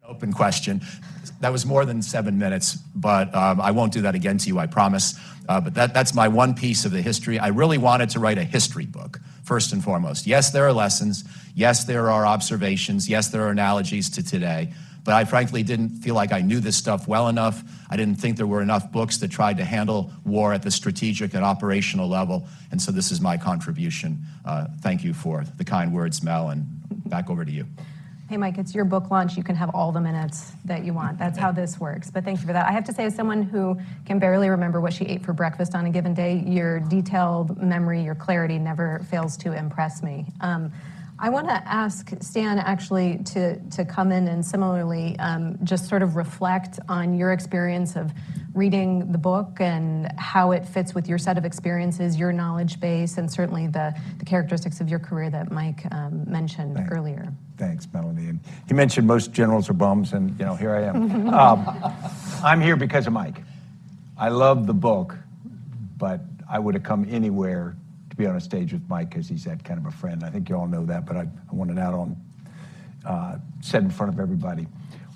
Open question. That was more than 7 minutes, but I won't do that again to you, I promise. But that's my one piece of the history. I really wanted to write a history book, first and foremost. Yes, there are lessons. Yes, there are observations. Yes, there are analogies to today. But I frankly didn't feel like I knew this stuff well enough. I didn't think there were enough books that tried to handle war at the strategic and operational level. And so this is my contribution. Thank you for the kind words, Mel, and back over to you. Hey, Mike, it's your book launch. You can have all the minutes that you want. That's how this works. But thank you for that. I have to say, as someone who can barely remember what she ate for breakfast on a given day, your detailed memory, your clarity never fails to impress me. I want to ask Stan, actually, to come in and similarly just sort of reflect on your experience of reading the book and how it fits with your set of experiences, your knowledge base, and certainly the characteristics of your career that Mike mentioned earlier. Thanks, Melanie. And he mentioned most generals are bums, and here I am. I'm here because of Mike. I love the book, but I would have come anywhere to be on a stage with Mike because he's that kind of a friend. I think you all know that, but I want it out on said in front of everybody.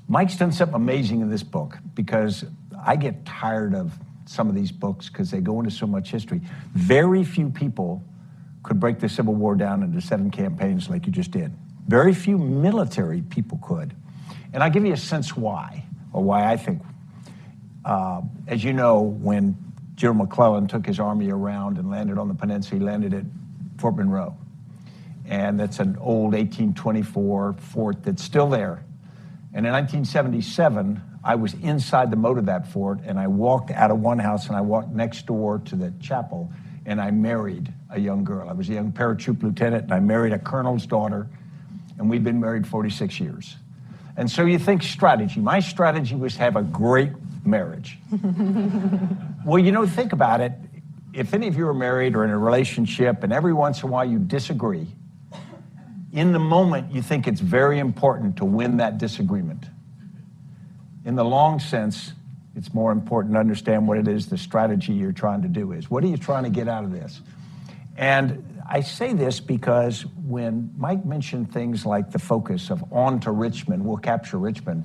Mike's done something amazing in this book because I get tired of some of these books because they go into so much history. Very few people could break the Civil War down into 7 campaigns like you just did. Very few military people could. And I'll give you a sense why, or why I think. As you know, when General McClellan took his army around and landed on the peninsula, he landed at Fort Monroe. And that's an old 1824 fort that's still there. And in 1977, I was inside the moat of that fort, and I walked out of one house, and I walked next door to the chapel, and I married a young girl. I was a young paratroop lieutenant, and I married a colonel's daughter, and we've been married 46 years. And so you think strategy. My strategy was to have a great marriage. Well, think about it. If any of you are married or in a relationship, and every once in a while you disagree, in the moment you think it's very important to win that disagreement. In the long sense, it's more important to understand what it is the strategy you're trying to do is. What are you trying to get out of this? And I say this because when Mike mentioned things like the focus of on to Richmond, we'll capture Richmond,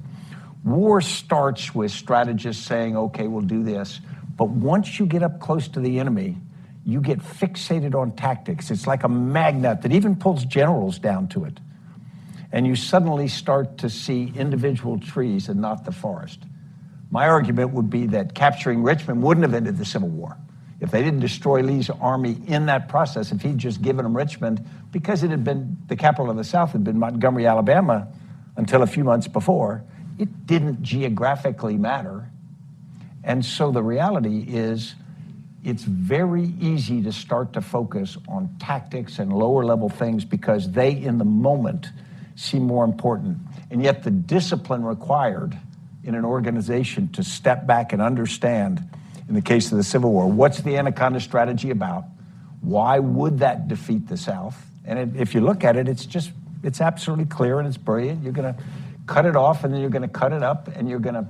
war starts with strategists saying, okay, we'll do this. But once you get up close to the enemy, you get fixated on tactics. It's like a magnet that even pulls generals down to it. And you suddenly start to see individual trees and not the forest. My argument would be that capturing Richmond wouldn't have ended the Civil War if they didn't destroy Lee's army in that process. If he'd just given them Richmond, because it had been the capital of the South had been Montgomery, Alabama, until a few months before, it didn't geographically matter. And so the reality is, it's very easy to start to focus on tactics and lower level things because they, in the moment, seem more important. And yet the discipline required in an organization to step back and understand, in the case of the Civil War, what's the Anaconda strategy about? Why would that defeat the South? And if you look at it, it's absolutely clear and it's brilliant. You're going to cut it off and then you're going to cut it up and you're going to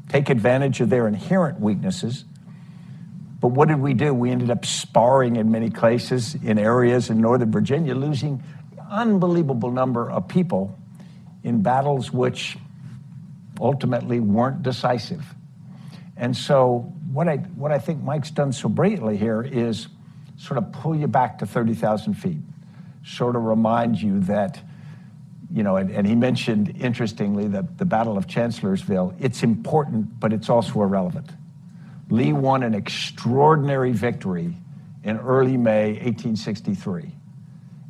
take advantage of their inherent weaknesses. But what did we do? We ended up sparring in many places in areas in Northern Virginia, losing an unbelievable number of people in battles which ultimately weren't decisive. And so what I think Mike's done so brilliantly here is sort of pull you back to 30,000 feet, sort of remind you that, and he mentioned, interestingly, that the Battle of Chancellorsville, it's important, but it's also irrelevant. Lee won an extraordinary victory in early May 1863,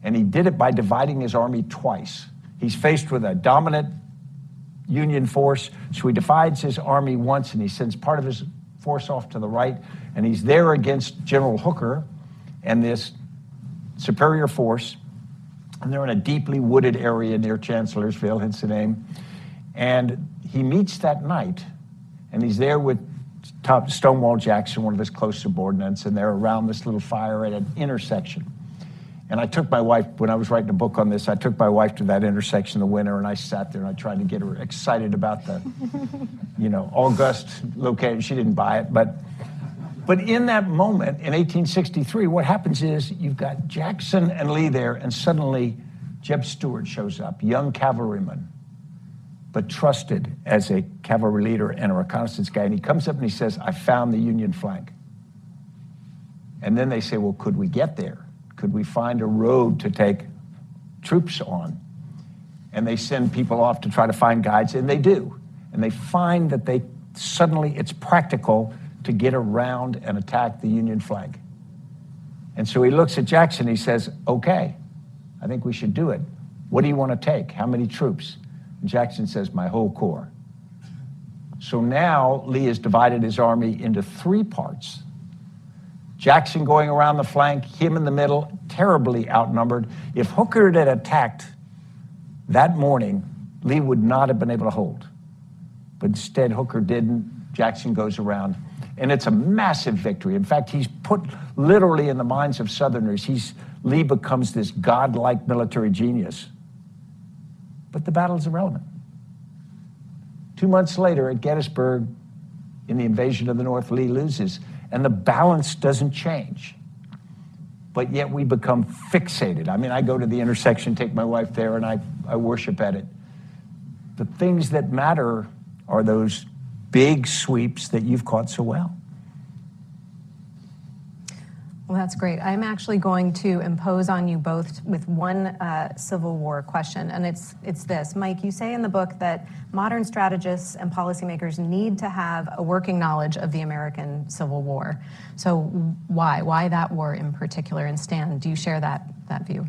and he did it by dividing his army twice. He's faced with a dominant Union force, so he divides his army once and he sends part of his force off to the right, and he's there against General Hooker and this superior force, and they're in a deeply wooded area near Chancellorsville, hence the name, and he meets that night, and he's there with Stonewall Jackson, one of his close subordinates, and they're around this little fire at an intersection. And I took my wife, when I was writing a book on this, I took my wife to that intersection in the winter, and I sat there and I tried to get her excited about the, august location. She didn't buy it, but in that moment in 1863, what happens is you've got Jackson and Lee there, and suddenly Jeb Stuart shows up, young cavalryman, but trusted as a cavalry leader and a reconnaissance guy. And he comes up and he says, I found the Union flank. And then they say, well, could we get there? Could we find a road to take troops on? And they send people off to try to find guides, and they do. And they find that suddenly it's practical to get around and attack the Union flank. And so he looks at Jackson, he says, okay, I think we should do it. What do you want to take? How many troops? And Jackson says, my whole corps. So now Lee has divided his army into 3 parts. Jackson going around the flank, him in the middle, terribly outnumbered. If Hooker had attacked that morning, Lee would not have been able to hold. But instead, Hooker didn't. Jackson goes around. And it's a massive victory. In fact, he's put literally in the minds of Southerners, Lee becomes this godlike military genius. But the battle's irrelevant. 2 months later at Gettysburg, in the invasion of the North, Lee loses, and the balance doesn't change. But yet we become fixated. I mean, I go to the intersection, take my wife there, and I worship at it. The things that matter are those big sweeps that you've caught so well. Well, that's great. I'm actually going to impose on you both with one Civil War question, and it's this. Mike, you say in the book that modern strategists and policymakers need to have a working knowledge of the American Civil War. So why? Why that war in particular? And Stan, do you share that view?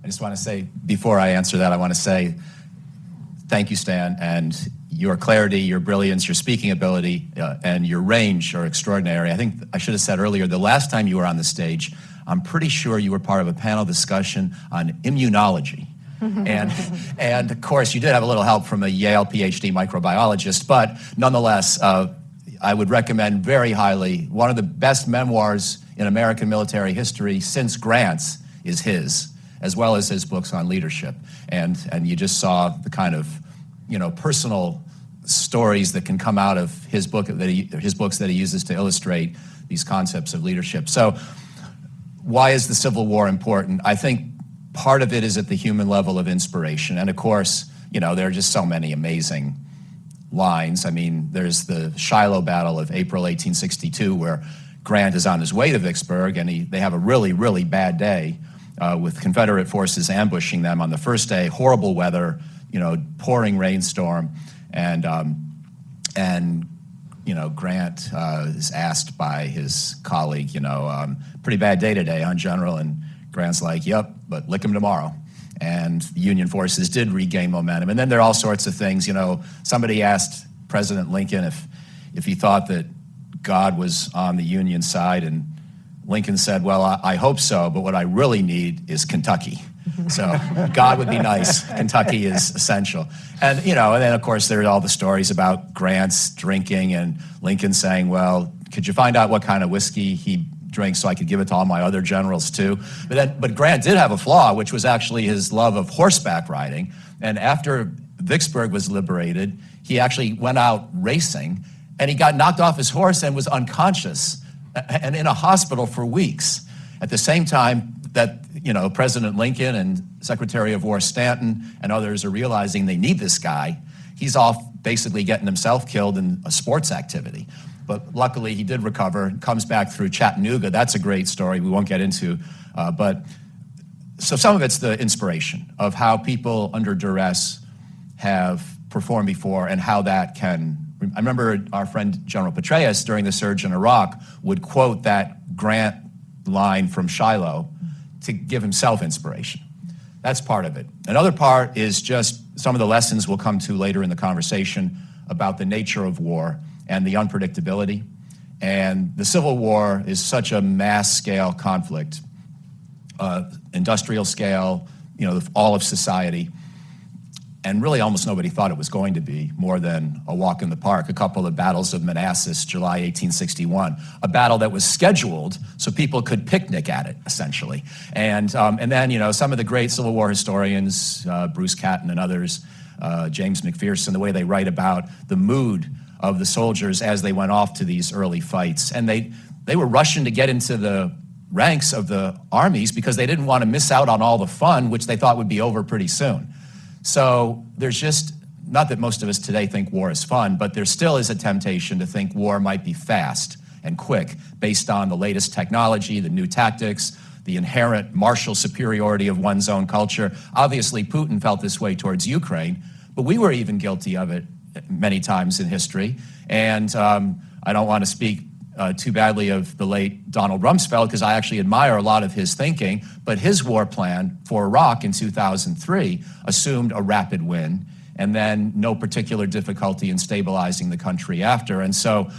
I just want to say, before I answer that, I want to say thank you, Stan, and your clarity, your brilliance, your speaking ability, and your range are extraordinary. I think I should have said earlier, the last time you were on the stage, I'm pretty sure you were part of a panel discussion on immunology. and of course, you did have a little help from a Yale PhD microbiologist, but nonetheless, I would recommend very highly, one of the best memoirs in American military history since Grant's is his, as well as his books on leadership. And you just saw the kind of, personal stories that can come out of his books that he uses to illustrate these concepts of leadership. So why is the Civil War important? I think part of it is at the human level of inspiration. And of course, there are just so many amazing lines. I mean, there's the Shiloh Battle of April 1862, where Grant is on his way to Vicksburg, and they have a really, really bad day with Confederate forces ambushing them on the first day, horrible weather, pouring rainstorm, and Grant is asked by his colleague, pretty bad day today, huh, General? And Grant's like, yep, but lick him tomorrow. And the Union forces did regain momentum. And then there are all sorts of things, somebody asked President Lincoln if he thought that God was on the Union side, and Lincoln said, well, I hope so, but what I really need is Kentucky. So God would be nice. Kentucky is essential. And, and then, of course, there are all the stories about Grant's drinking and Lincoln saying, well, could you find out what kind of whiskey he drinks so I could give it to all my other generals too? But Grant did have a flaw, which was actually his love of horseback riding. And after Vicksburg was liberated, he actually went out racing, and he got knocked off his horse and was unconscious and in a hospital for weeks. At the same time that, President Lincoln and Secretary of War Stanton and others are realizing they need this guy, he's off basically getting himself killed in a sports activity. But luckily he did recover, comes back through Chattanooga. That's a great story we won't get into. But so some of it's the inspiration of how people under duress have performed before and how that can. I remember our friend General Petraeus during the surge in Iraq would quote that Grant line from Shiloh to give himself inspiration. That's part of it. Another part is just some of the lessons we'll come to later in the conversation about the nature of war and the unpredictability. And the Civil War is such a mass-scale conflict, industrial scale, all of society. And really almost nobody thought it was going to be more than a walk in the park. A couple of battles of Manassas, July 1861, a battle that was scheduled so people could picnic at it, essentially. And then, some of the great Civil War historians, Bruce Catton and others, James McPherson, the way they write about the mood of the soldiers as they went off to these early fights. And they were rushing to get into the ranks of the armies because they didn't want to miss out on all the fun, which they thought would be over pretty soon. So there's just not that most of us today think war is fun, but there still is a temptation to think war might be fast and quick based on the latest technology, the new tactics, the inherent martial superiority of one's own culture. Obviously, Putin felt this way towards Ukraine, but we were even guilty of it many times in history. And I don't want to speak too badly of the late Donald Rumsfeld, because I actually admire a lot of his thinking, but his war plan for Iraq in 2003 assumed a rapid win and then no particular difficulty in stabilizing the country after. And so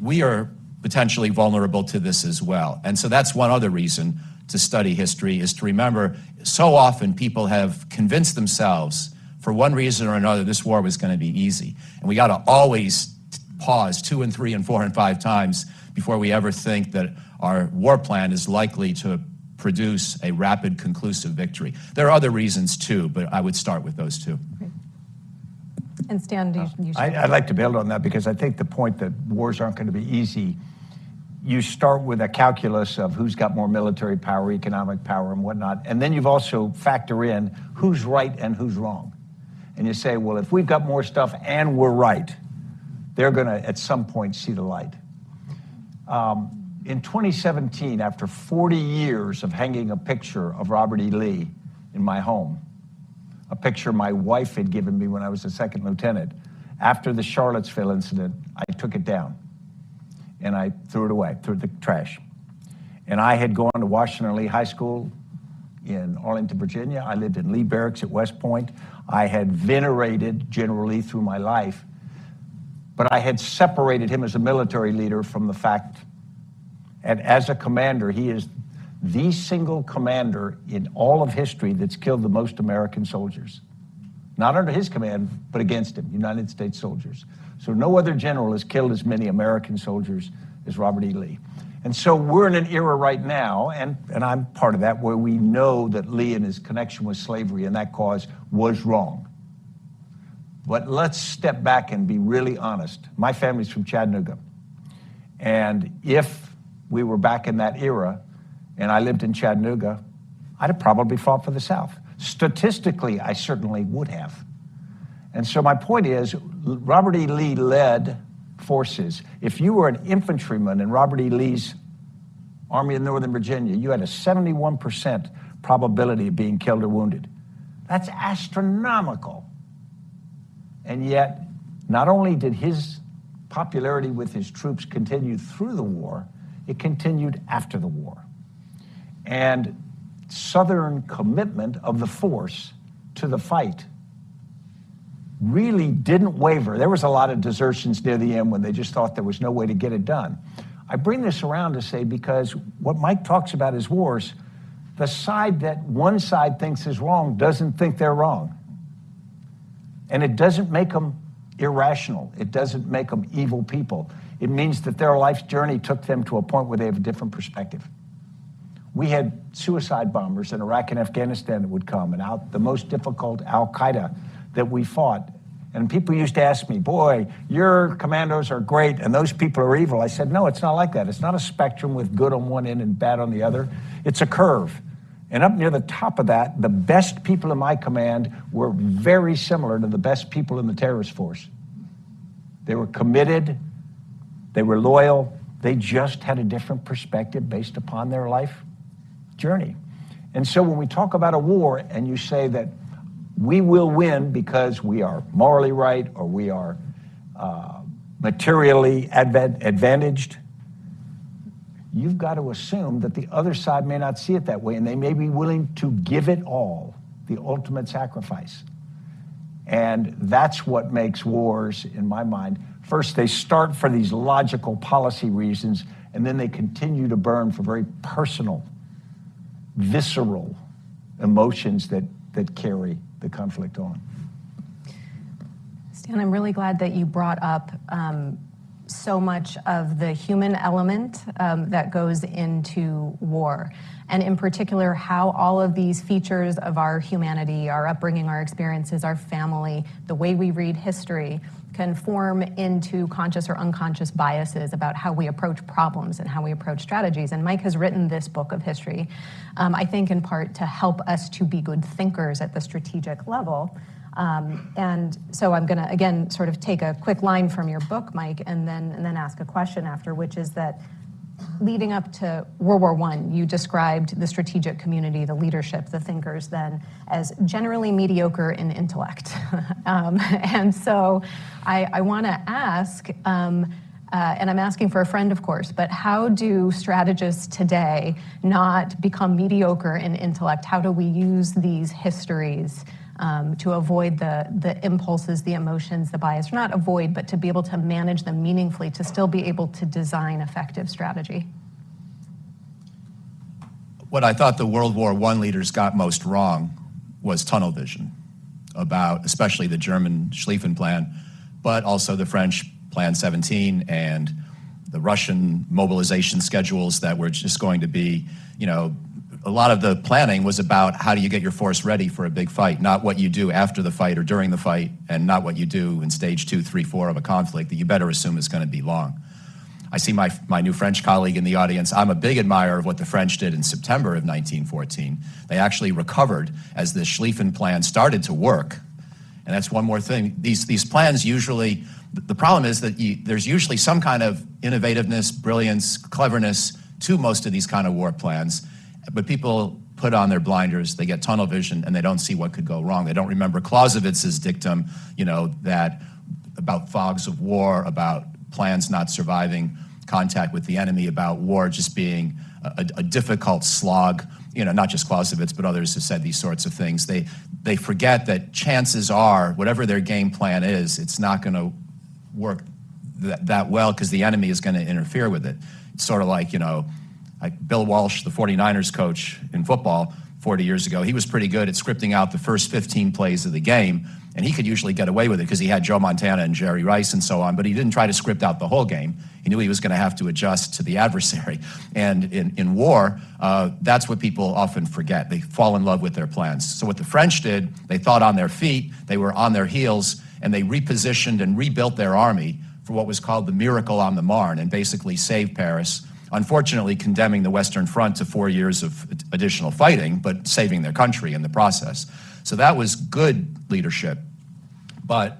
we are potentially vulnerable to this as well. And so that's one other reason to study history, is to remember so often people have convinced themselves for one reason or another this war was going to be easy. And we got to always pause 2 and 3 and 4 and 5 times before we ever think that our war plan is likely to produce a rapid, conclusive victory. There are other reasons too, but I would start with those two. And Stan, you should... I'd like to build on that, because I think the point that wars aren't going to be easy, you start with a calculus of who's got more military power, economic power, and whatnot, and then you've also factor in who's right and who's wrong. And you say, well, if we've got more stuff and we're right, they're going to, at some point, see the light. In 2017, after 40 years of hanging a picture of Robert E. Lee in my home, a picture my wife had given me when I was a second lieutenant, after the Charlottesville incident, I took it down and I threw it away, threw it in the trash. And I had gone to Washington Lee High School in Arlington, Virginia. I lived in Lee Barracks at West Point. I had venerated General Lee through my life, but I had separated him as a military leader from the fact, and as a commander, he is the single commander in all of history that's killed the most American soldiers. Not under his command, but against him, United States soldiers. So no other general has killed as many American soldiers as Robert E. Lee. And so we're in an era right now, and I'm part of that, where we know that Lee and his connection with slavery and that cause was wrong. But let's step back and be really honest. My family's from Chattanooga. And if we were back in that era and I lived in Chattanooga, I'd have probably fought for the South. Statistically, I certainly would have. And so my point is, Robert E. Lee led forces. If you were an infantryman in Robert E. Lee's Army of Northern Virginia, you had a 71% probability of being killed or wounded. That's astronomical. And yet, not only did his popularity with his troops continue through the war, it continued after the war. And Southern commitment of the force to the fight really didn't waver. There was a lot of desertions near the end when they just thought there was no way to get it done. I bring this around to say, because what Mike talks about is wars, the side that one side thinks is wrong doesn't think they're wrong. And it doesn't make them irrational. It doesn't make them evil people. It means that their life's journey took them to a point where they have a different perspective. We had suicide bombers in Iraq and Afghanistan that would come, and out the most difficult Al-Qaeda that we fought. And people used to ask me, boy, your commandos are great and those people are evil. I said, no, it's not like that. It's not a spectrum with good on one end and bad on the other. It's a curve. And up near the top of that, the best people in my command were very similar to the best people in the terrorist force. They were committed, they were loyal, they just had a different perspective based upon their life journey. And so when we talk about a war and you say that we will win because we are morally right or we are materially advantaged, you've got to assume that the other side may not see it that way, and they may be willing to give it all, the ultimate sacrifice. And that's what makes wars, in my mind. First, they start for these logical policy reasons, and then they continue to burn for very personal, visceral emotions that carry the conflict on. Stan, I'm really glad that you brought up so much of the human element that goes into war, and in particular how all of these features of our humanity, our upbringing, our experiences, our family, the way we read history can form into conscious or unconscious biases about how we approach problems and how we approach strategies. And Mike has written this book of history, I think in part to help us to be good thinkers at the strategic level. And so I'm going to, again, sort of take a quick line from your book, Mike, and then ask a question after, which is that leading up to World War I, you described the strategic community, the leadership, the thinkers then, as generally mediocre in intellect. And so I want to ask, and I'm asking for a friend, of course, but how do strategists today not become mediocre in intellect? How do we use these histories to avoid the impulses, the emotions, the bias, or not avoid, but to be able to manage them meaningfully, to still be able to design effective strategy? What I thought the World War I leaders got most wrong was tunnel vision about especially the German Schlieffen Plan, but also the French Plan 17 and the Russian mobilization schedules that were just going to be, a lot of the planning was about how do you get your force ready for a big fight, not what you do after the fight or during the fight, and not what you do in stage 2, 3, 4 of a conflict that you better assume is going to be long. I see my new French colleague in the audience. I'm a big admirer of what the French did in September of 1914. They actually recovered as the Schlieffen Plan started to work. And that's one more thing. These plans usually, the problem is that there's usually some kind of innovativeness, brilliance, cleverness to most of these kind of war plans. But people put on their blinders, they get tunnel vision, and they don't see what could go wrong. They don't remember Clausewitz's dictum, that about fogs of war, about plans not surviving contact with the enemy, about war just being a difficult slog. Not just Clausewitz, but others have said these sorts of things. They forget that chances are, whatever their game plan is, it's not going to work that well because the enemy is going to interfere with it. It's sort of like Bill Walsh, the 49ers coach in football 40 years ago, he was pretty good at scripting out the first 15 plays of the game, and he could usually get away with it because he had Joe Montana and Jerry Rice and so on, but he didn't try to script out the whole game. He knew he was going to have to adjust to the adversary. And in war, that's what people often forget. They fall in love with their plans. So what the French did, they thought on their feet, they were on their heels, and they repositioned and rebuilt their army for what was called the Miracle on the Marne, and basically saved Paris, unfortunately condemning the Western Front to 4 years of additional fighting, but saving their country in the process. So that was good leadership. But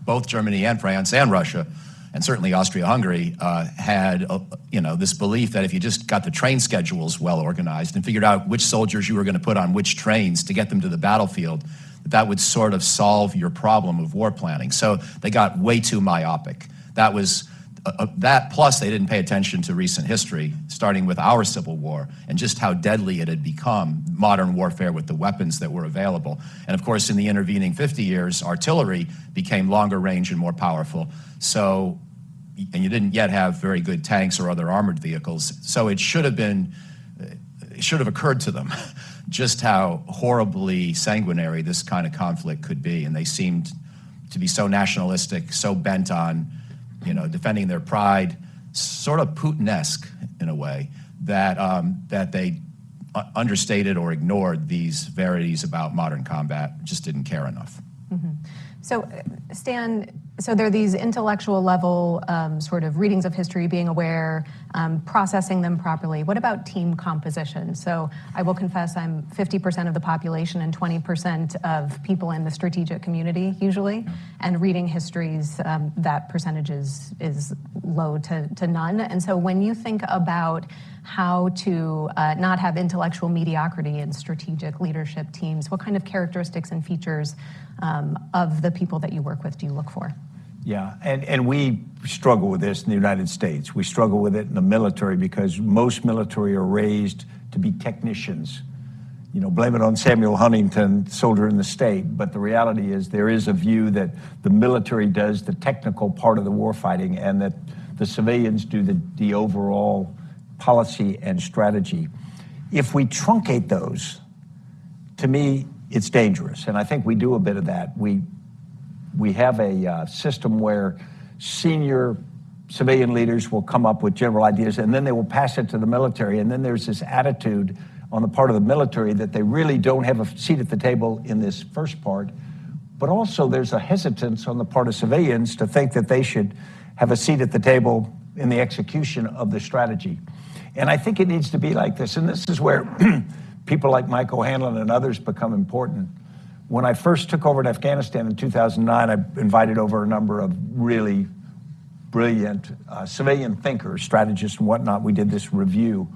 both Germany and France and Russia, and certainly Austria-Hungary, had this belief that if you just got the train schedules well organized and figured out which soldiers you were going to put on which trains to get them to the battlefield, that would sort of solve your problem of war planning. So they got way too myopic. That was that, plus they didn't pay attention to recent history, starting with our Civil War and just how deadly it had become, modern warfare with the weapons that were available. And of course, in the intervening 50 years, artillery became longer range and more powerful. So, and you didn't yet have very good tanks or other armored vehicles. So it should have occurred to them just how horribly sanguinary this kind of conflict could be. And they seemed to be so nationalistic, so bent on defending their pride, sort of Putin-esque in a way, that they understated or ignored these verities about modern combat, just didn't care enough. Mm-hmm. So, Stan, there are these intellectual level sort of readings of history, being aware, processing them properly. What about team composition? So I will confess I'm 50% of the population and 20% of people in the strategic community usually, and reading histories, that percentage is low to none. And so when you think about how to not have intellectual mediocrity in strategic leadership teams, what kind of characteristics and features of the people that you work with do you look for? Yeah, and we struggle with this in the United States. We struggle with it in the military because most military are raised to be technicians. Blame it on Samuel Huntington, soldier in the state, but the reality is there is a view that the military does the technical part of the warfighting and that the civilians do the overall policy and strategy. If we truncate those, to me, it's dangerous, and I think we do a bit of that. We have a system where senior civilian leaders will come up with general ideas, and then they will pass it to the military, and then there's this attitude on the part of the military that they really don't have a seat at the table in this first part, but also there's a hesitance on the part of civilians to think that they should have a seat at the table in the execution of the strategy. And I think it needs to be like this, and this is where people like Mike O'Hanlon and others become important. When I first took over in Afghanistan in 2009, I invited over a number of really brilliant civilian thinkers, strategists and whatnot. We did this review.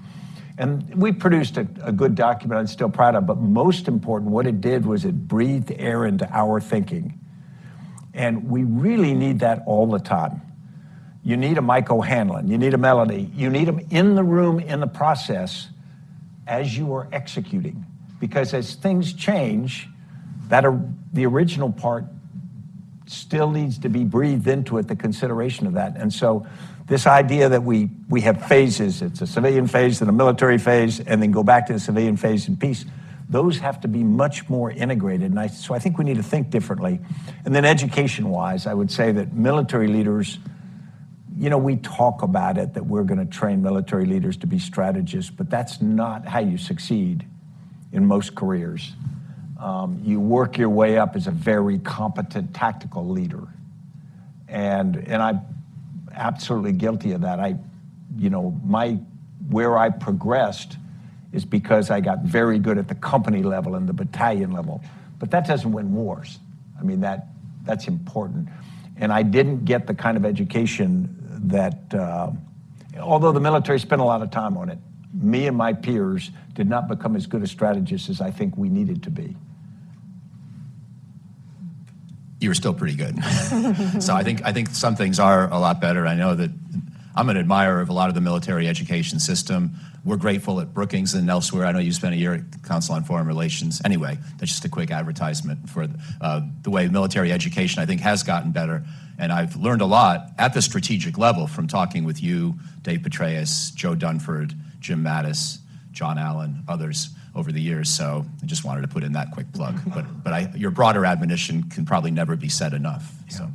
And we produced a good document I'm still proud of, but most important, what it did was it breathed air into our thinking. And we really need that all the time. You need a Mike O'Hanlon, you need a Melody, you need them in the room, in the process, as you are executing. Because as things change, the original part still needs to be breathed into it, the consideration of that. And so this idea that we have phases, it's a civilian phase, then a military phase, and then go back to the civilian phase in peace, those have to be much more integrated. And so I think we need to think differently. And then education-wise, I would say that military leaders, we talk about it, that we're going to train military leaders to be strategists, but that's not how you succeed in most careers. You work your way up as a very competent tactical leader. And I'm absolutely guilty of that. Where I progressed is because I got very good at the company level and the battalion level. But that doesn't win wars. I mean, that's important. And I didn't get the kind of education that, although the military spent a lot of time on it, me and my peers did not become as good a strategists as I think we needed to be. You were still pretty good. So I think some things are a lot better. I know that I'm an admirer of a lot of the military education system. We're grateful at Brookings and elsewhere. I know you spent a year at Council on Foreign Relations. Anyway, that's just a quick advertisement for the way military education, I think, has gotten better. And I've learned a lot at the strategic level from talking with you, Dave Petraeus, Joe Dunford, Jim Mattis, John Allen, others over the years. So I just wanted to put in that quick plug. But your broader admonition can probably never be said enough. Yeah. So.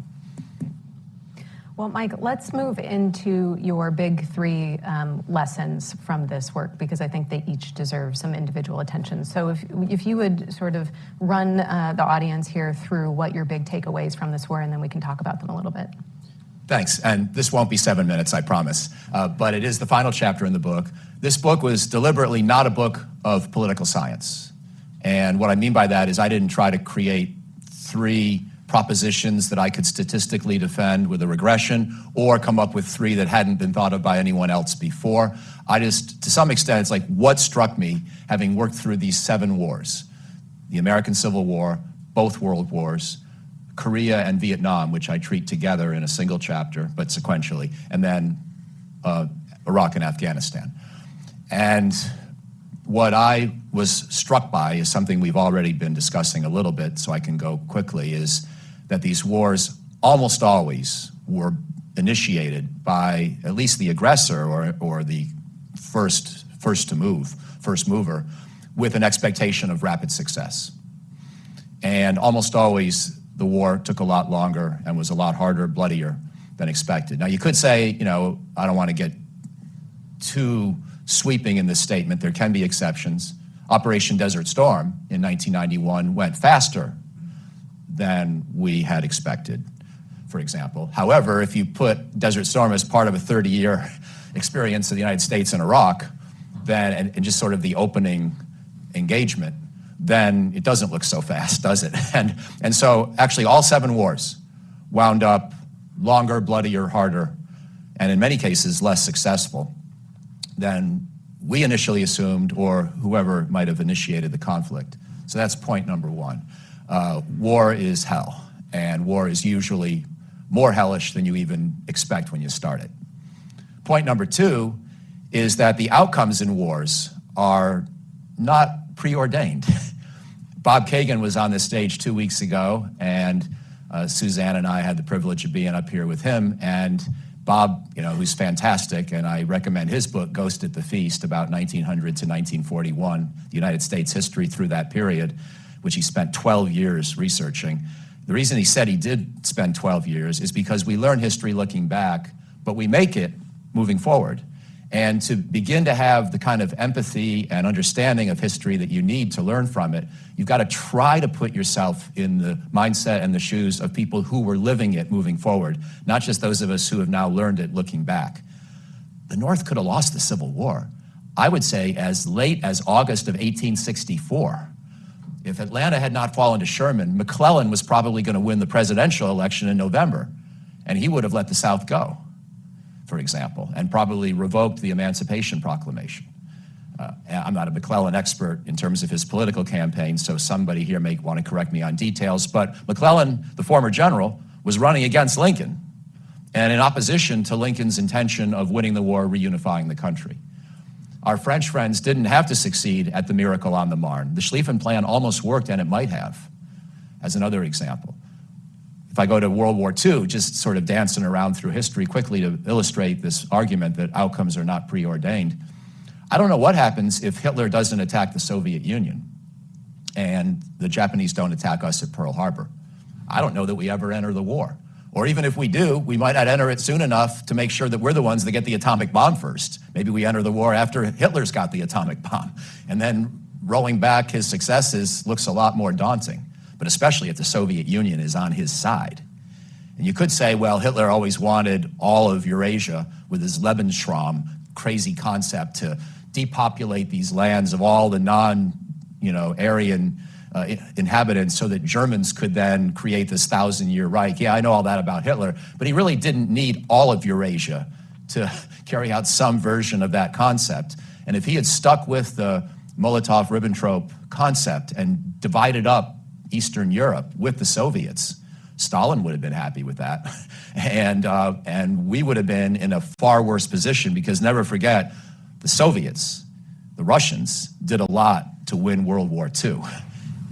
Well, Mike, let's move into your big three lessons from this work, because I think they each deserve some individual attention. So if you would sort of run the audience here through what your big takeaways from this were, and then we can talk about them a little bit. Thanks. And this won't be 7 minutes, I promise. But it is the final chapter in the book. This book was deliberately not a book of political science. And what I mean by that is I didn't try to create 3 propositions that I could statistically defend with a regression or come up with 3 that hadn't been thought of by anyone else before. I just, to some extent, it's like what struck me having worked through these 7 wars, the American Civil War, both world wars, Korea and Vietnam, which I treat together in a single chapter, but sequentially, and then Iraq and Afghanistan. And what I was struck by is something we've already been discussing a little bit, so I can go quickly, is that these wars almost always were initiated by at least the aggressor or the first mover, with an expectation of rapid success. And almost always the war took a lot longer and was a lot harder, bloodier than expected. Now you could say, I don't want to get too sweeping in this statement. There can be exceptions. Operation Desert Storm in 1991 went faster than we had expected, for example. However, if you put Desert Storm as part of a 30-year experience of the United States in Iraq, then and just sort of the opening engagement, then it doesn't look so fast, does it? And so actually all 7 wars wound up longer, bloodier, harder, and in many cases less successful than we initially assumed or whoever might have initiated the conflict. So that's point number 1. War is hell, and war is usually more hellish than you even expect when you start it. Point number 2 is that the outcomes in wars are not preordained. Bob Kagan was on this stage 2 weeks ago, and Suzanne and I had the privilege of being up here with him, and Bob, who's fantastic, and I recommend his book, Ghost at the Feast, about 1900 to 1941, the United States history through that period, which he spent 12 years researching. The reason he said he did spend 12 years is because we learn history looking back, but we make it moving forward. And to begin to have the kind of empathy and understanding of history that you need to learn from it, you've got to try to put yourself in the mindset and the shoes of people who were living it moving forward, not just those of us who have now learned it looking back. The North could have lost the Civil War, I would say, as late as August of 1864. If Atlanta had not fallen to Sherman, McClellan was probably going to win the presidential election in November, and he would have let the South go, for example, and probably revoked the Emancipation Proclamation. I'm not a McClellan expert in terms of his political campaign, so somebody here may want to correct me on details, but McClellan, the former general, was running against Lincoln and in opposition to Lincoln's intention of winning the war, reunifying the country. Our French friends didn't have to succeed at the Miracle on the Marne. The Schlieffen Plan almost worked, and it might have, as another example. If I go to World War II, just sort of dancing around through history quickly to illustrate this argument that outcomes are not preordained, I don't know what happens if Hitler doesn't attack the Soviet Union and the Japanese don't attack us at Pearl Harbor. I don't know that we ever enter the war. Or even if we do, we might not enter it soon enough to make sure that we're the ones that get the atomic bomb first. Maybe we enter the war after Hitler's got the atomic bomb. And then rolling back his successes looks a lot more daunting, but especially if the Soviet Union is on his side. And you could say, well, Hitler always wanted all of Eurasia with his Lebensraum crazy concept to depopulate these lands of all the non-Aryan inhabitants so that Germans could then create this 1,000-year Reich. Yeah, I know all that about Hitler, but he really didn't need all of Eurasia to carry out some version of that concept. And if he had stuck with the Molotov-Ribbentrop concept and divided up Eastern Europe with the Soviets, Stalin would have been happy with that. And we would have been in a far worse position because never forget, the Soviets, the Russians, did a lot to win World War II.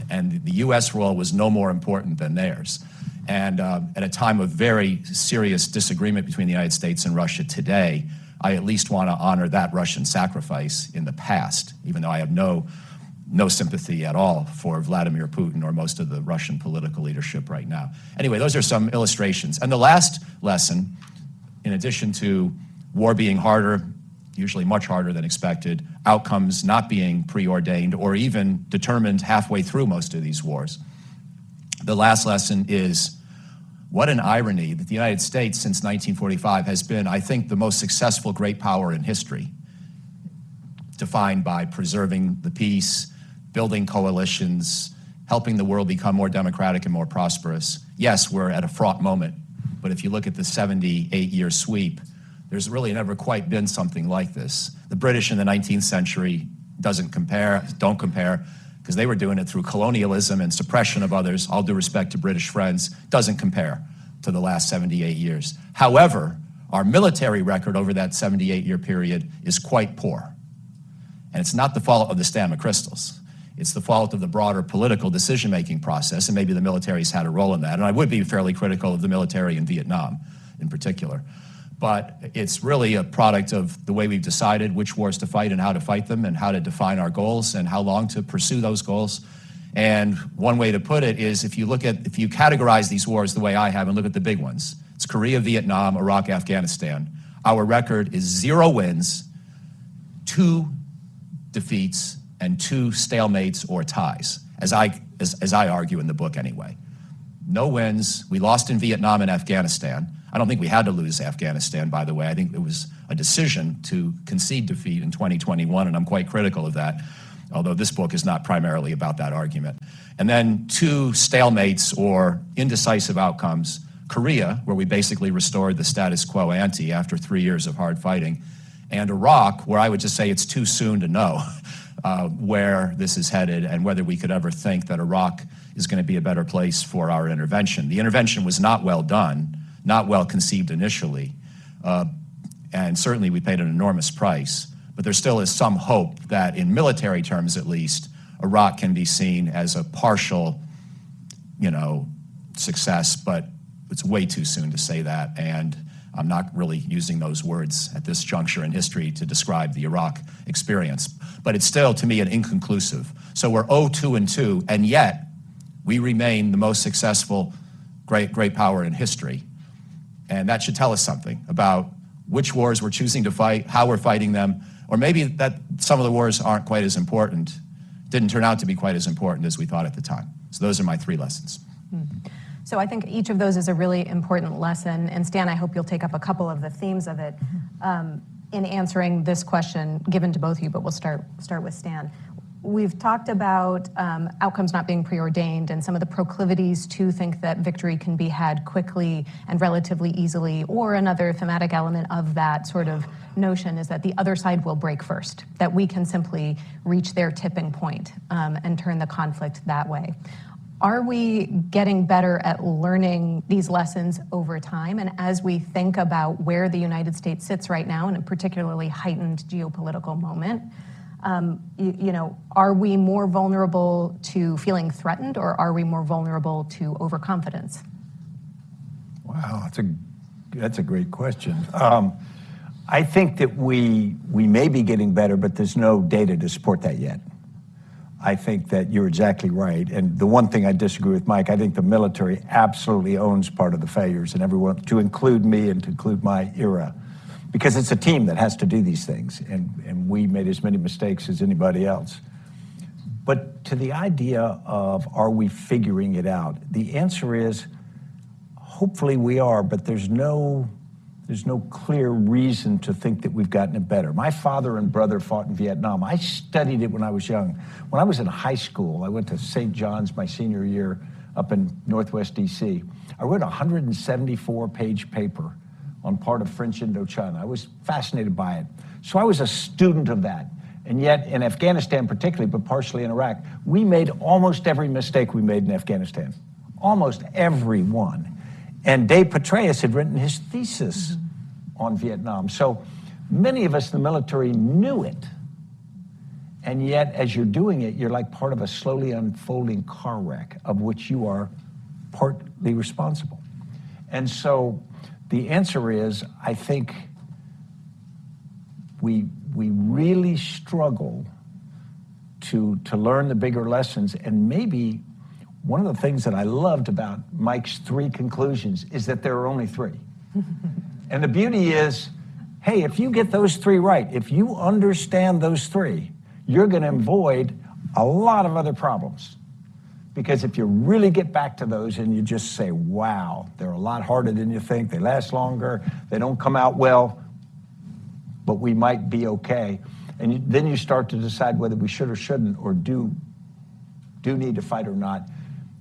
And the U.S. role was no more important than theirs. And at a time of very serious disagreement between the United States and Russia today, I at least want to honor that Russian sacrifice in the past, even though I have no sympathy at all for Vladimir Putin or most of the Russian political leadership right now. Anyway, those are some illustrations. And the last lesson, in addition to war being harder, usually much harder than expected, outcomes not being preordained or even determined halfway through most of these wars. The last lesson is what an irony that the United States since 1945 has been, I think, the most successful great power in history, defined by preserving the peace, building coalitions, helping the world become more democratic and more prosperous. Yes, we're at a fraught moment, but if you look at the 78-year sweep, there's really never quite been something like this. The British in the 19th century don't compare, because they were doing it through colonialism and suppression of others. All due respect to British friends, doesn't compare to the last 78 years. However, our military record over that 78-year period is quite poor. And it's not the fault of the Stammer crystals. It's the fault of the broader political decision-making process, and maybe the military's had a role in that. And I would be fairly critical of the military in Vietnam in particular. But it's really a product of the way we've decided which wars to fight and how to fight them and how to define our goals and how long to pursue those goals. And one way to put it is if you categorize these wars the way I have and look at the big ones, it's Korea, Vietnam, Iraq, Afghanistan. Our record is 0 wins, 2 defeats, and 2 stalemates or ties, as I argue in the book anyway. No wins. We lost in Vietnam and Afghanistan. I don't think we had to lose Afghanistan, by the way. I think it was a decision to concede defeat in 2021, and I'm quite critical of that, although this book is not primarily about that argument. And then 2 stalemates or indecisive outcomes, Korea, where we basically restored the status quo ante after 3 years of hard fighting, and Iraq, where I would just say it's too soon to know where this is headed and whether we could ever think that Iraq is going to be a better place for our intervention. The intervention was not well done, not well conceived initially, and certainly we paid an enormous price, but there still is some hope that in military terms at least, Iraq can be seen as a partial, success, but it's way too soon to say that, and I'm not really using those words at this juncture in history to describe the Iraq experience, but it's still, to me, an inconclusive. So we're 0-2-2, and yet we remain the most successful great power in history. And that should tell us something about which wars we're choosing to fight, how we're fighting them, or maybe that some of the wars aren't quite as important, didn't turn out to be quite as important as we thought at the time. So those are my 3 lessons. So I think each of those is a really important lesson. And Stan, I hope you'll take up a couple of the themes of it in answering this question given to both of you, but we'll start with Stan. We've talked about outcomes not being preordained and some of the proclivities to think that victory can be had quickly and relatively easily, or another thematic element of that sort of notion is that the other side will break first, that we can simply reach their tipping point and turn the conflict that way. Are we getting better at learning these lessons over time? And as we think about where the United States sits right now in a particularly heightened geopolitical moment, are we more vulnerable to feeling threatened, or are we more vulnerable to overconfidence? Wow, that's a great question. I think that we may be getting better, but there's no data to support that yet. I think that you're exactly right. And the one thing I disagree with Mike, I think the military absolutely owns part of the failures, and everyone, to include me and to include my era, because it's a team that has to do these things, and we made as many mistakes as anybody else. But to the idea of are we figuring it out, the answer is hopefully we are, but there's no clear reason to think that we've gotten it better. My father and brother fought in Vietnam. I studied it when I was young. When I was in high school, I went to St. John's my senior year up in Northwest DC. I wrote a 174-page paper on part of French Indochina. I was fascinated by it. So I was a student of that. And yet in Afghanistan particularly, but partially in Iraq, we made almost every mistake we made in Afghanistan. Almost every one. And Dave Petraeus had written his thesis on Vietnam. So many of us in the military knew it. And yet, as you're doing it, you're like part of a slowly unfolding car wreck of which you are partly responsible. And so the answer is, I think we really struggle to learn the bigger lessons. And maybe one of the things that I loved about Mike's 3 conclusions is that there are only 3. And the beauty is, hey, if you get those 3 right, if you understand those 3, you're going to avoid a lot of other problems. Because if you really get back to those and you just say, wow, they're a lot harder than you think, they last longer, they don't come out well, but we might be okay. And then you start to decide whether we should or shouldn't, or do need to fight or not.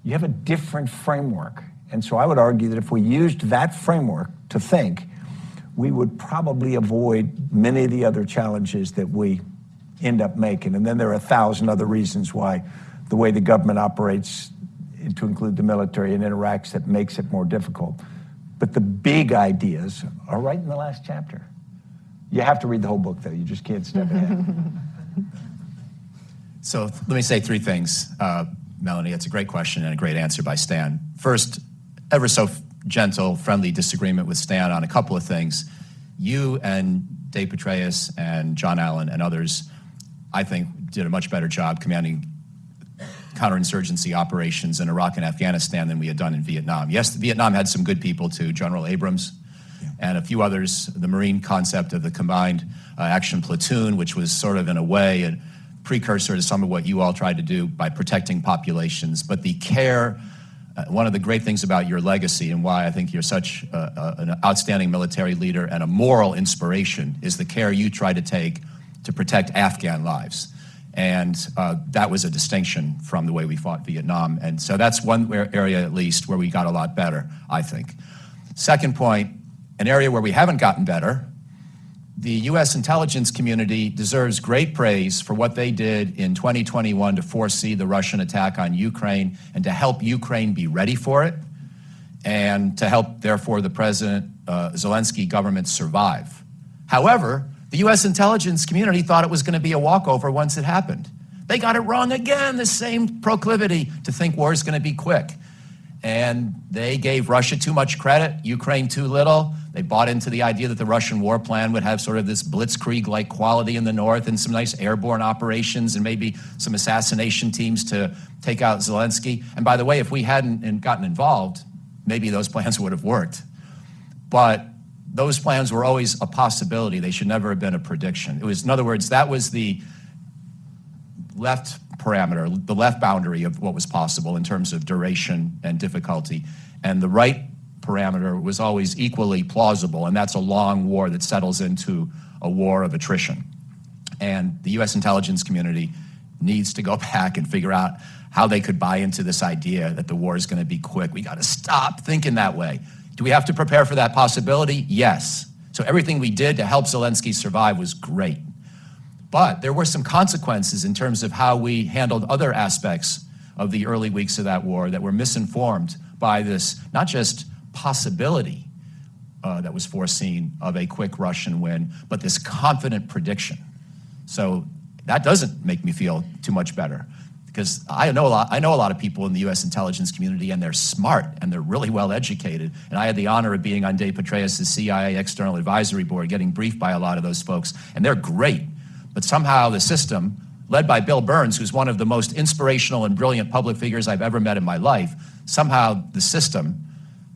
You have a different framework. And so I would argue that if we used that framework to think, we would probably avoid many of the other challenges that we end up making. And then there are 1,000 other reasons why the way the government operates, to include the military, and interacts, that makes it more difficult. But the big ideas are right in the last chapter. You have to read the whole book, though. You just can't step ahead. So let me say 3 things. Melanie, it's a great question and a great answer by Stan. First, ever so gentle, friendly disagreement with Stan on a couple of things. You and Dave Petraeus and John Allen and others, I think, did a much better job commanding counterinsurgency operations in Iraq and Afghanistan than we had done in Vietnam. Yes, Vietnam had some good people too, General Abrams and a few others. The Marine concept of the combined action platoon, which was sort of in a way a precursor to some of what you all tried to do by protecting populations. But the care, one of the great things about your legacy and why I think you're such an outstanding military leader and a moral inspiration is the care you try to take to protect Afghan lives. And that was a distinction from the way we fought Vietnam. And so that's one area, at least, where we got a lot better, I think. Second point, an area where we haven't gotten better, the U.S. intelligence community deserves great praise for what they did in 2021 to foresee the Russian attack on Ukraine and to help Ukraine be ready for it and to help, therefore, the President Zelensky government survive. However, the U.S. intelligence community thought it was going to be a walkover once it happened. They got it wrong again, the same proclivity to think war is going to be quick. And they gave Russia too much credit, Ukraine too little. They bought into the idea that the Russian war plan would have sort of this blitzkrieg-like quality in the north and some nice airborne operations and maybe some assassination teams to take out Zelensky. And by the way, if we hadn't gotten involved, maybe those plans would have worked. But those plans were always a possibility. They should never have been a prediction. It was, in other words, that was the left parameter, the left boundary of what was possible in terms of duration and difficulty. And the right parameter was always equally plausible, and that's a long war that settles into a war of attrition. And the U.S. intelligence community needs to go back and figure out how they could buy into this idea that the war is going to be quick. We got to stop thinking that way. Do we have to prepare for that possibility? Yes. So everything we did to help Zelensky survive was great. But there were some consequences in terms of how we handled other aspects of the early weeks of that war that were misinformed by this, not just possibility that was foreseen of a quick Russian win, but this confident prediction. So that doesn't make me feel too much better, because I know a lot of people in the U.S. intelligence community, and they're smart and they're really well educated. And I had the honor of being on Dave Petraeus' CIA External Advisory Board, getting briefed by a lot of those folks, and they're great. But somehow the system, led by Bill Burns, who's one of the most inspirational and brilliant public figures I've ever met in my life, somehow the system,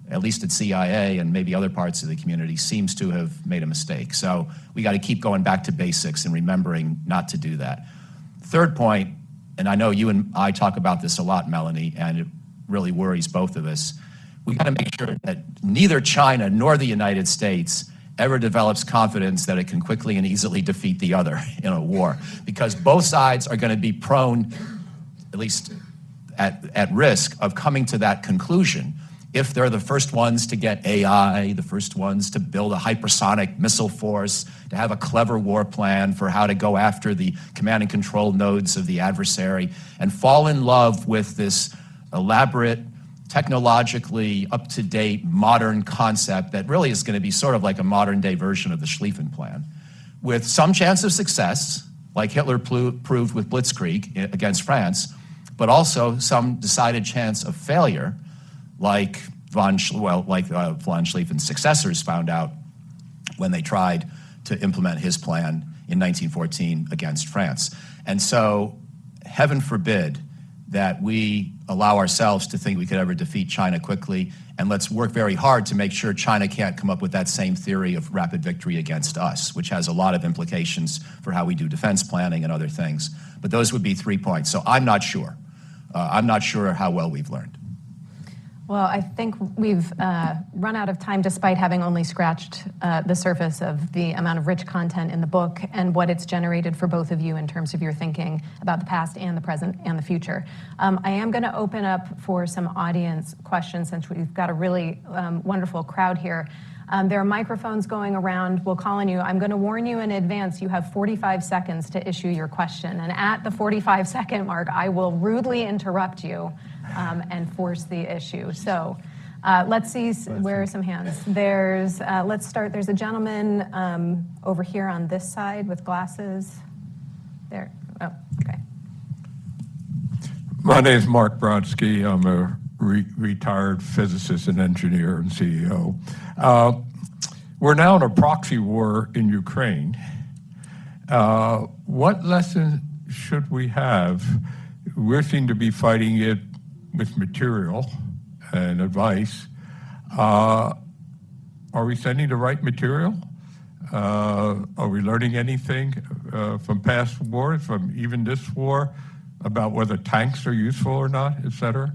at least at CIA and maybe other parts of the community, seems to have made a mistake. So we got to keep going back to basics and remembering not to do that. Third point, and I know you and I talk about this a lot, Melanie, and it really worries both of us. We got to make sure that neither China nor the United States ever develops confidence that it can quickly and easily defeat the other in a war, because both sides are going to be prone, at least at risk, of coming to that conclusion if they're the first ones to get AI, the first ones to build a hypersonic missile force, to have a clever war plan for how to go after the command and control nodes of the adversary, and fall in love with this elaborate, technologically up-to-date, modern concept that really is going to be sort of like a modern-day version of the Schlieffen Plan, with some chance of success, like Hitler proved with Blitzkrieg against France, but also some decided chance of failure, like von Schlieffen's successors found out when they tried to implement his plan in 1914 against France. And so, heaven forbid that we allow ourselves to think we could ever defeat China quickly, and let's work very hard to make sure China can't come up with that same theory of rapid victory against us, which has a lot of implications for how we do defense planning and other things. But those would be 3 points. So I'm not sure. I'm not sure how well we've learned. Well, I think we've run out of time, despite having only scratched the surface of the amount of rich content in the book and what it's generated for both of you in terms of your thinking about the past and the present and the future. I am going to open up for some audience questions, since we've got a really wonderful crowd here. There are microphones going around. We'll call on you. I'm going to warn you in advance, you have 45 seconds to issue your question. And at the 45-second mark, I will rudely interrupt you and force the issue. So let's see, where are some hands? Let's start. There's a gentleman over here on this side with glasses. There. Oh, okay. My name is Mark Brodsky. I'm a retired physicist and engineer and CEO. We're now in a proxy war in Ukraine. What lesson should we have? We seem to be fighting it with material and advice. Are we sending the right material? Are we learning anything from past wars, from even this war, about whether tanks are useful or not, et cetera?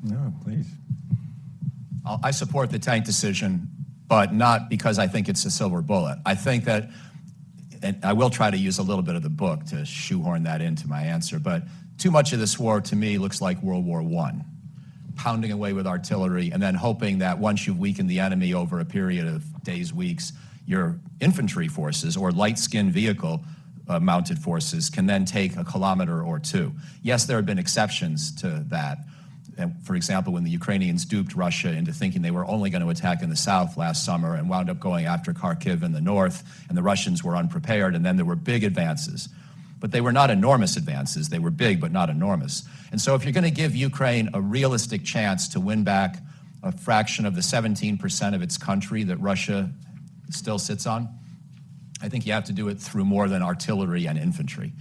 No, please. I support the tank decision, but not because I think it's a silver bullet. I think that, and I will try to use a little bit of the book to shoehorn that into my answer, but too much of this war to me looks like World War I, pounding away with artillery and then hoping that once you've weakened the enemy over a period of days, weeks, your infantry forces or light-skinned vehicle mounted forces can then take a kilometer or two. Yes, there have been exceptions to that. For example, when the Ukrainians duped Russia into thinking they were only going to attack in the south last summer and wound up going after Kharkiv in the north, and the Russians were unprepared, and then there were big advances. But they were not enormous advances. They were big, but not enormous. And so if you're going to give Ukraine a realistic chance to win back a fraction of the 17% of its country that Russia still sits on, I think you have to do it through more than artillery and infantry.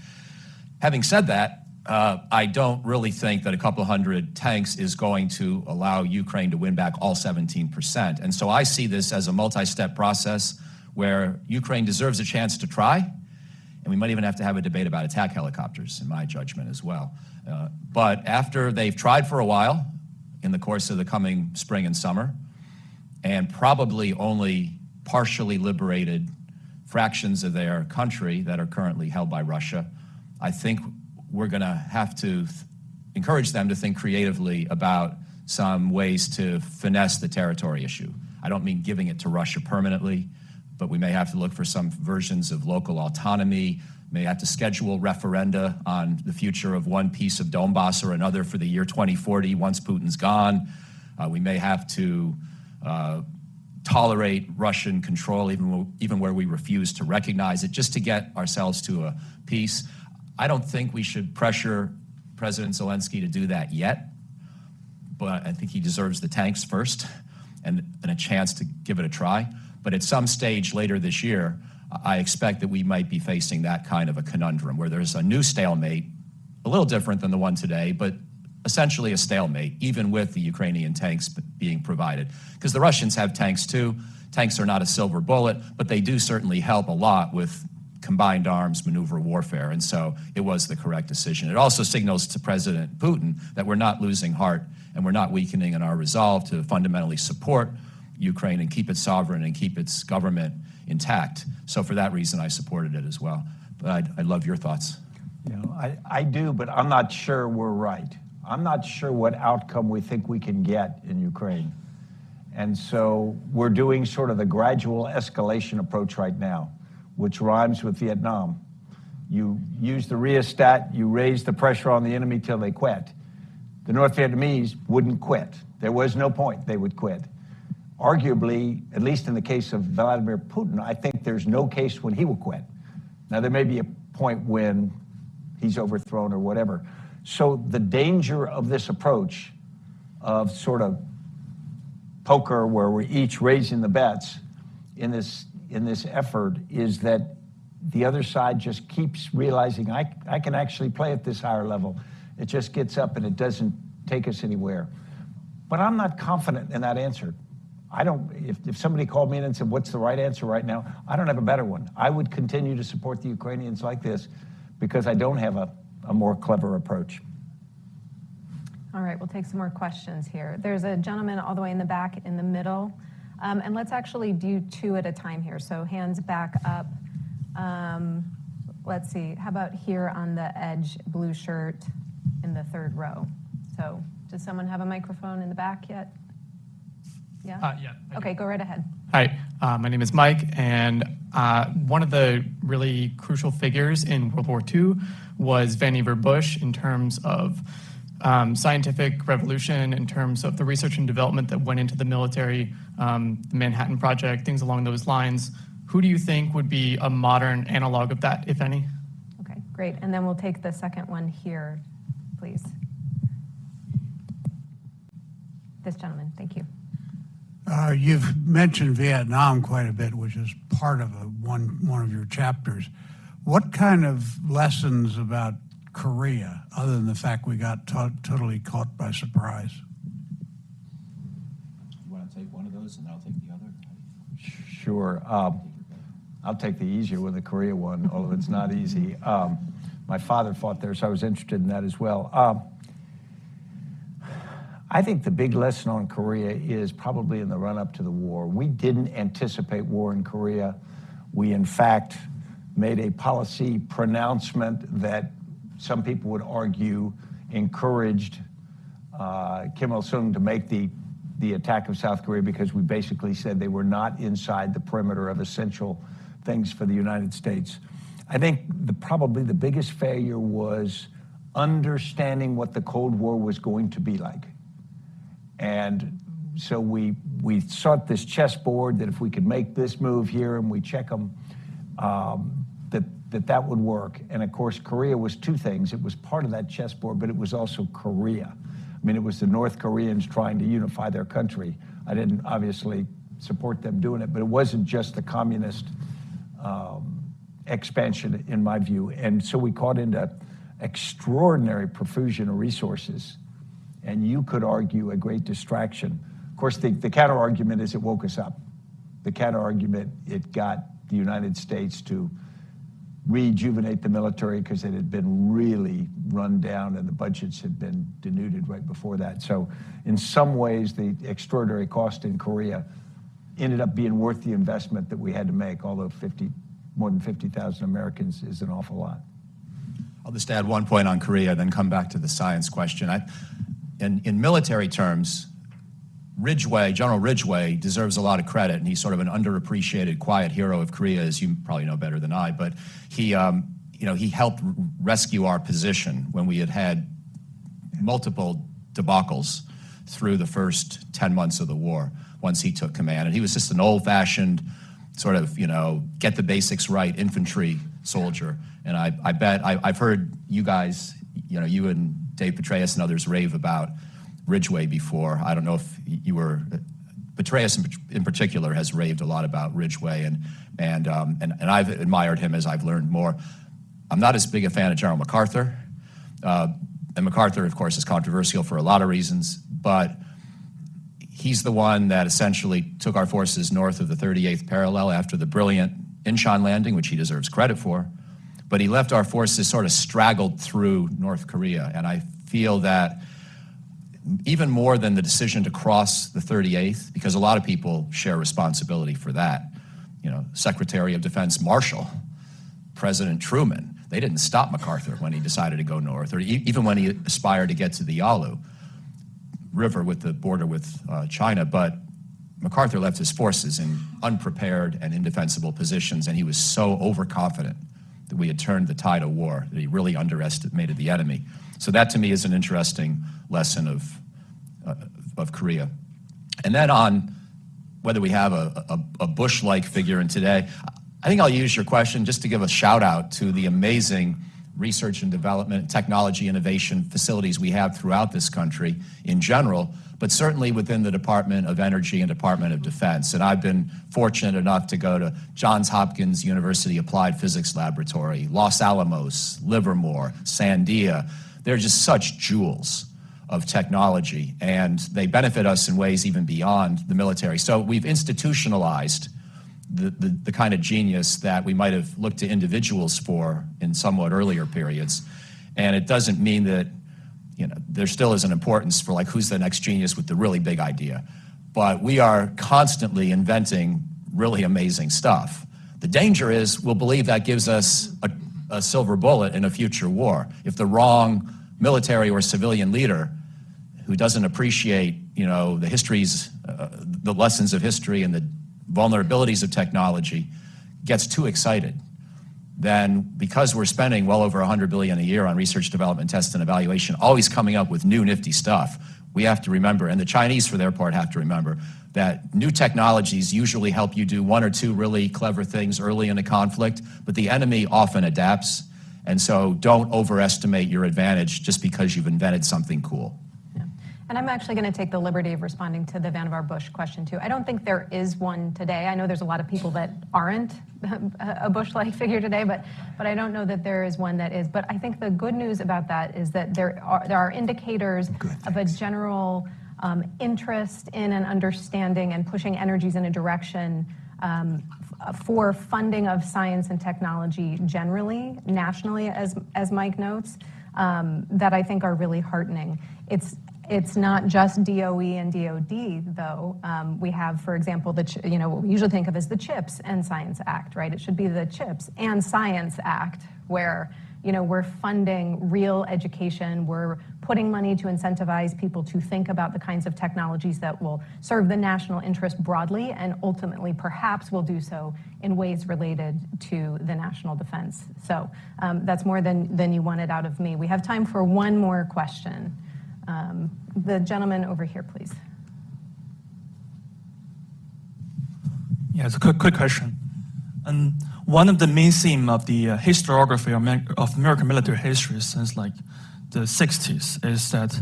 Having said that, I don't really think that a couple hundred tanks is going to allow Ukraine to win back all 17%. And so I see this as a multi-step process where Ukraine deserves a chance to try, and we might even have to have a debate about attack helicopters, in my judgment, as well. But after they've tried for a while in the course of the coming spring and summer, and probably only partially liberated fractions of their country that are currently held by Russia, I think we're going to have to encourage them to think creatively about some ways to finesse the territory issue. I don't mean giving it to Russia permanently, but we may have to look for some versions of local autonomy, may have to schedule referenda on the future of one piece of Donbass or another for the year 2040 once Putin's gone. We may have to tolerate Russian control even where we refuse to recognize it, just to get ourselves to a peace. I don't think we should pressure President Zelensky to do that yet, but I think he deserves the tanks first and a chance to give it a try. But at some stage later this year, I expect that we might be facing that kind of a conundrum where there's a new stalemate, a little different than the one today, but essentially a stalemate, even with the Ukrainian tanks being provided. Because the Russians have tanks too. Tanks are not a silver bullet, but they do certainly help a lot with combined arms maneuver warfare, and so it was the correct decision. It also signals to President Putin that we're not losing heart and we're not weakening in our resolve to fundamentally support Ukraine and keep it sovereign and keep its government intact. So for that reason, I supported it as well. But I'd love your thoughts. You know, I do, but I'm not sure we're right. I'm not sure what outcome we think we can get in Ukraine. And so we're doing sort of the gradual escalation approach right now, which rhymes with Vietnam. You use the rheostat, you raise the pressure on the enemy till they quit. The North Vietnamese wouldn't quit. There was no point they would quit. Arguably, at least in the case of Vladimir Putin, I think there's no case when he will quit. Now, there may be a point when he's overthrown or whatever. So the danger of this approach of sort of poker where we're each raising the bets in this effort is that the other side just keeps realizing I can actually play at this higher level. It just gets up and it doesn't take us anywhere. But I'm not confident in that answer. If somebody called me in and said, what's the right answer right now? I don't have a better one. I would continue to support the Ukrainians like this because I don't have a more clever approach. All right, we'll take some more questions here. There's a gentleman all the way in the back in the middle. And let's actually do two at a time here. So hands back up. Let's see, how about here on the edge, blue shirt in the third row? So does someone have a microphone in the back yet? Yeah? Yeah. Okay, go right ahead. Hi, my name is Mike, and one of the really crucial figures in World War II was Vannevar Bush in terms of scientific revolution, in terms of the research and development that went into the military, the Manhattan Project, things along those lines. Who do you think would be a modern analog of that, if any? Okay, great. And then we'll take the second one here, please. This gentleman, thank you. You've mentioned Vietnam quite a bit, which is part of one of your chapters. What kind of lessons about Korea, other than the fact we got totally caught by surprise? You want to take one of those and I'll take the other? Sure. I'll take the easier one, the Korea one, although it's not easy. My father fought there, so I was interested in that as well. I think the big lesson on Korea is probably in the run-up to the war. We didn't anticipate war in Korea. We, in fact, made a policy pronouncement that some people would argue encouraged Kim Il-sung to make the attack of South Korea because we basically said they were not inside the perimeter of essential things for the United States. I think probably the biggest failure was understanding what the Cold War was going to be like. And so we sought this chessboard that if we could make this move here and we check them, that would work. And of course, Korea was two things. It was part of that chessboard, but it was also Korea. I mean, it was the North Koreans trying to unify their country. I didn't obviously support them doing it, but it wasn't just the communist expansion, in my view. And so we caught into extraordinary profusion of resources. And you could argue a great distraction. Of course, the counter-argument is it woke us up. The counter-argument, it got the United States to rejuvenate the military because it had been really run down and the budgets had been denuded right before that. So in some ways, the extraordinary cost in Korea ended up being worth the investment that we had to make, although more than 50,000 Americans is an awful lot. I'll just add one point on Korea, then come back to the science question. In military terms, General Ridgway deserves a lot of credit, and he's sort of an underappreciated, quiet hero of Korea, as you probably know better than I. But he helped rescue our position when we had multiple debacles through the first 10 months of the war once he took command. And he was just an old-fashioned sort of, get the basics right infantry soldier. And I bet I've heard you guys, you and Dave Petraeus and others rave about Ridgway before. I don't know if you were, Petraeus in particular has raved a lot about Ridgway, and I've admired him as I've learned more. I'm not as big a fan of General MacArthur, and MacArthur, of course, is controversial for a lot of reasons, but he's the one that essentially took our forces north of the 38th parallel after the brilliant Incheon landing, which he deserves credit for, but he left our forces sort of straggled through North Korea, and I feel that even more than the decision to cross the 38th, because a lot of people share responsibility for that, Secretary of Defense Marshall, President Truman, they didn't stop MacArthur when he decided to go north, or even when he aspired to get to the Yalu River with the border with China. But MacArthur left his forces in unprepared and indefensible positions, and he was so overconfident that we had turned the tide of war that he really underestimated the enemy. So that, to me, is an interesting lesson of Korea. And then on whether we have a Bush-like figure in today, I think I'll use your question just to give a shout-out to the amazing research and development, technology innovation facilities we have throughout this country in general, but certainly within the Department of Energy and Department of Defense. And I've been fortunate enough to go to Johns Hopkins University Applied Physics Laboratory, Los Alamos, Livermore, Sandia. They're just such jewels of technology, and they benefit us in ways even beyond the military. So we've institutionalized the kind of genius that we might have looked to individuals for in somewhat earlier periods. And it doesn't mean that, there still is an importance for who's the next genius with the really big idea. But we are constantly inventing really amazing stuff. The danger is we'll believe that gives us a silver bullet in a future war. If the wrong military or civilian leader who doesn't appreciate, the histories, the lessons of history and the vulnerabilities of technology gets too excited, then because we're spending well over $100 billion a year on research, development, test, and evaluation, always coming up with new nifty stuff, we have to remember, and the Chinese for their part have to remember, that new technologies usually help you do one or two really clever things early in a conflict, but the enemy often adapts, and so don't overestimate your advantage just because you've invented something cool. And I'm actually going to take the liberty of responding to the Vannevar Bush question, too. I don't think there is one today. I know there's a lot of people that aren't a Bush-like figure today, but I don't know that there is one that is. But I think the good news about that is that there are indicators of a general interest in and understanding and pushing energies in a direction for funding of science and technology generally, nationally, as Mike notes, that I think are really heartening. It's not just DOE and DOD, though. We have, for example, what we usually think of as the CHIPS and Science Act, right? It should be the CHIPS and Science Act, where we're funding real education. We're putting money to incentivize people to think about the kinds of technologies that will serve the national interest broadly, and ultimately, perhaps, will do so in ways related to the national defense. So that's more than you wanted out of me. We have time for one more question. The gentleman over here, please. Yeah, it's a quick question. And one of the main themes of the historiography of American military history since the 60s is that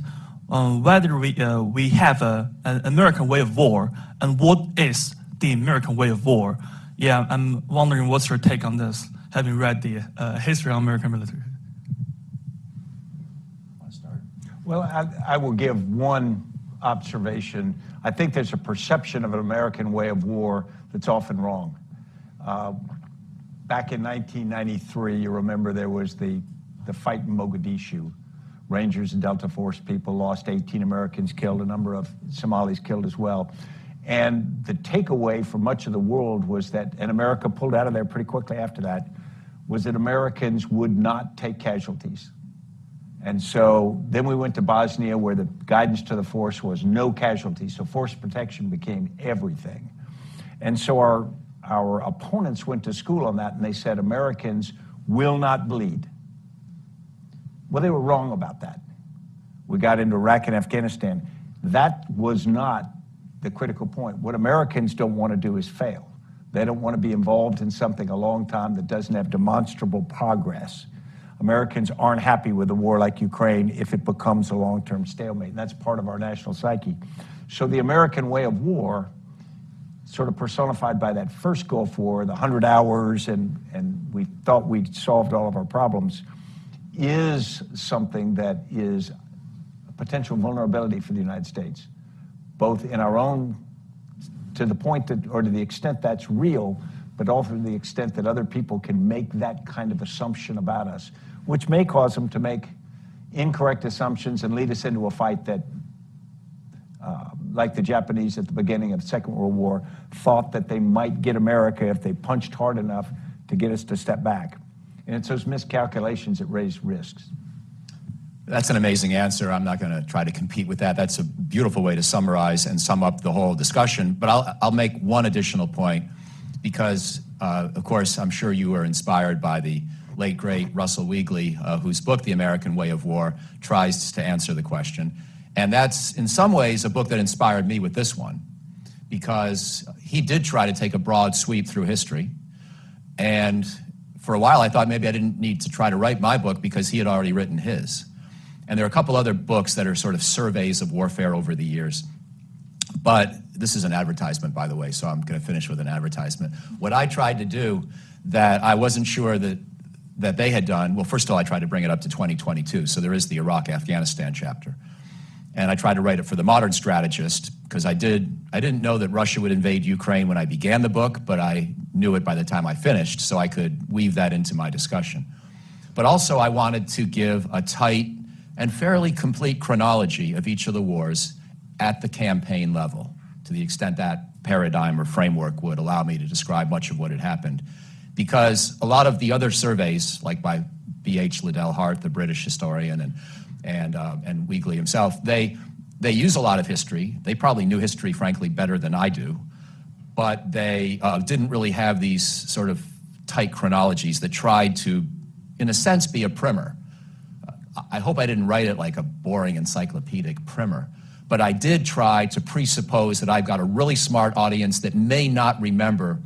whether we have an American way of war and what is the American way of war. Yeah, I'm wondering what's your take on this, having read the history of American military. Well, I will give one observation. I think there's a perception of an American way of war that's often wrong. Back in 1993, you remember there was the fight in Mogadishu. Rangers and Delta Force people lost 18 Americans killed, a number of Somalis killed as well. And the takeaway for much of the world was that, and America pulled out of there pretty quickly after that, was that Americans would not take casualties. And so then we went to Bosnia, where the guidance to the force was no casualties. So force protection became everything. And so our opponents went to school on that, and they said Americans will not bleed. Well, they were wrong about that. We got into Iraq and Afghanistan. That was not the critical point. What Americans don't want to do is fail. They don't want to be involved in something a long time that doesn't have demonstrable progress. Americans aren't happy with a war like Ukraine if it becomes a long-term stalemate, and that's part of our national psyche. So the American way of war, sort of personified by that first Gulf War, the 100 hours, and we thought we'd solved all of our problems, is something that is a potential vulnerability for the United States, both in our own, to the point that, or to the extent that's real, but also to the extent that other people can make that kind of assumption about us, which may cause them to make incorrect assumptions and lead us into a fight that, like the Japanese at the beginning of the Second World War, thought that they might get America if they punched hard enough to get us to step back. And it's those miscalculations that raise risks. That's an amazing answer. I'm not going to try to compete with that. That's a beautiful way to summarize and sum up the whole discussion. But I'll make one additional point because, of course, I'm sure you were inspired by the late, great Russell Weigley, whose book, The American Way of War, tries to answer the question. And that's, in some ways, a book that inspired me with this one, because he did try to take a broad sweep through history. And for a while, I thought maybe I didn't need to try to write my book because he had already written his. And there are a couple other books that are sort of surveys of warfare over the years. But this is an advertisement, by the way, so I'm going to finish with an advertisement. What I tried to do that I wasn't sure that they had done, well, first of all, I tried to bring it up to 2022, so there is the Iraq-Afghanistan chapter. And I tried to write it for the Modern Strategist because I didn't know that Russia would invade Ukraine when I began the book, but I knew it by the time I finished, so I could weave that into my discussion. But also I wanted to give a tight and fairly complete chronology of each of the wars at the campaign level, to the extent that paradigm or framework would allow me to describe much of what had happened. Because a lot of the other surveys, like by B.H. Liddell Hart, the British historian, and Weigley himself, they use a lot of history. They probably knew history, frankly, better than I do, but they didn't really have these sort of tight chronologies that tried to, in a sense, be a primer. I hope I didn't write it like a boring encyclopedic primer, but I did try to presuppose that I've got a really smart audience that may not remember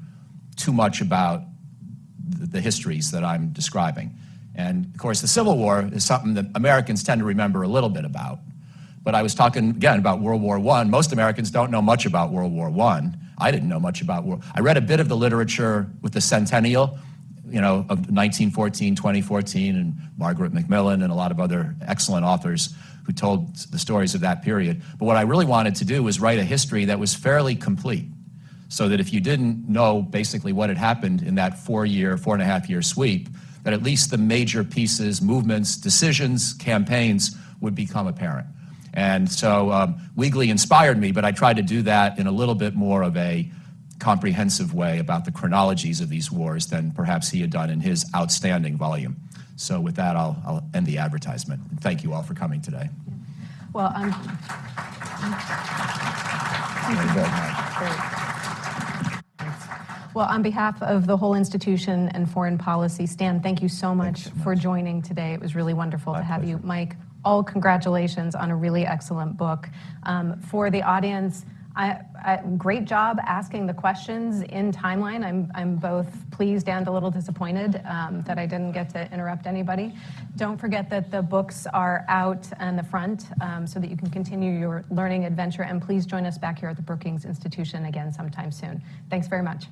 too much about the histories that I'm describing. And, of course, the Civil War is something that Americans tend to remember a little bit about. But I was talking, again, about World War I. Most Americans don't know much about World War I. I didn't know much about I read a bit of the literature with the centennial, of 1914, 2014, and Margaret Macmillan and a lot of other excellent authors who told the stories of that period. But what I really wanted to do was write a history that was fairly complete, so that if you didn't know basically what had happened in that 4.5 year sweep, that at least the major pieces, movements, decisions, campaigns would become apparent. And so Weigley inspired me, but I tried to do that in a little bit more of a comprehensive way about the chronologies of these wars than perhaps he had done in his outstanding volume. So with that, I'll end the advertisement. And thank you all for coming today. Well, Well, on behalf of the whole institution and foreign policy, Stan, thank you so much for joining today. It was really wonderful to have you. Mike, all congratulations on a really excellent book. For the audience, great job asking the questions in timeline. I'm both pleased and a little disappointed that I didn't get to interrupt anybody. Don't forget that the books are out in the front so that you can continue your learning adventure. And please join us back here at the Brookings Institution again sometime soon. Thanks very much.